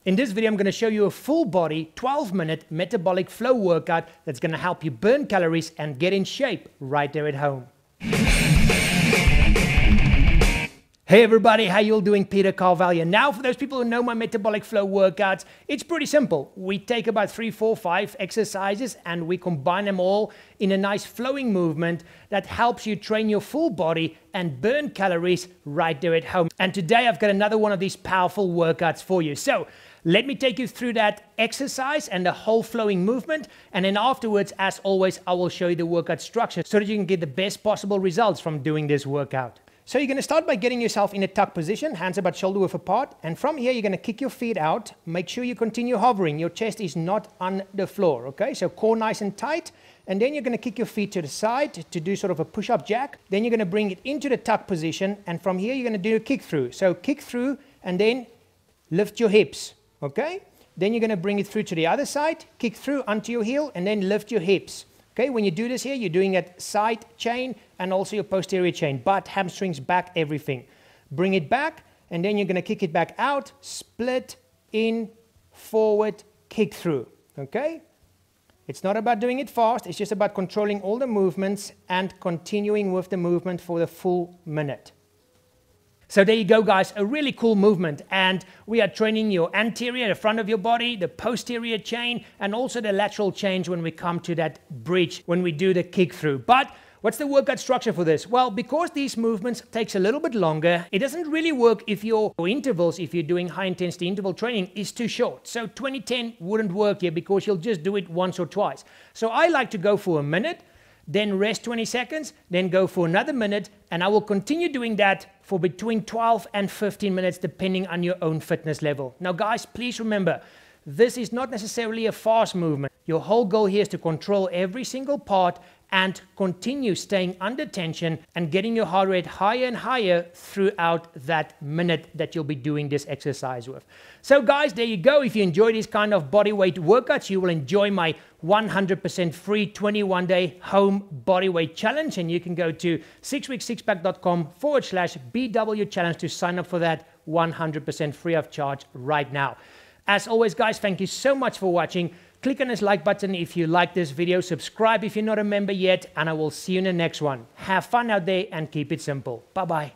In this video, I'm going to show you a full body 12-minute metabolic flow workout that's going to help you burn calories and get in shape right there at home. Hey everybody, how you all doing? Peter Carvell here. Now for those people who know my metabolic flow workouts, it's pretty simple. We take about 3, 4, 5 exercises and we combine them all in a nice flowing movement that helps you train your full body and burn calories right there at home. And today I've got another one of these powerful workouts for you. So let me take you through that exercise and the whole flowing movement. And then afterwards, as always, I will show you the workout structure so that you can get the best possible results from doing this workout. So you're going to start by getting yourself in a tuck position, hands about shoulder width apart. And from here, you're going to kick your feet out. Make sure you continue hovering. Your chest is not on the floor, okay? So core nice and tight. And then you're going to kick your feet to the side to do sort of a push-up jack. Then you're going to bring it into the tuck position. And from here, you're going to do a kick through. So kick through and then lift your hips, okay? Then you're going to bring it through to the other side, kick through onto your heel, and then lift your hips. Okay, when you do this here, you're doing it side chain and also your posterior chain, butt, hamstrings, back, everything. Bring it back, and then you're going to kick it back out, split, in, forward, kick through. Okay? It's not about doing it fast, it's just about controlling all the movements and continuing with the movement for the full minute. So there you go, guys, a really cool movement, and we are training your anterior, the front of your body, the posterior chain, and also the lateral chain when we come to that bridge, when we do the kick through. But what's the workout structure for this? Well, because these movements takes a little bit longer, it doesn't really work if your intervals, if you're doing high intensity interval training, is too short. So 20-10 wouldn't work here because you'll just do it once or twice. So I like to go for a minute, then rest 20 seconds, then go for another minute, and I will continue doing that for between 12 and 15 minutes, depending on your own fitness level. Now, guys, please remember, this is not necessarily a fast movement. Your whole goal here is to control every single part and continue staying under tension and getting your heart rate higher and higher throughout that minute that you'll be doing this exercise with. So guys, there you go. If you enjoy these kind of bodyweight workouts, you will enjoy my 100% free 21-day home bodyweight challenge. And you can go to sixpackfactory.com/BW challenge to sign up for that 100% free of charge right now. As always, guys, thank you so much for watching. Click on this like button if you like this video, subscribe if you're not a member yet, and I will see you in the next one. Have fun out there and keep it simple. Bye-bye.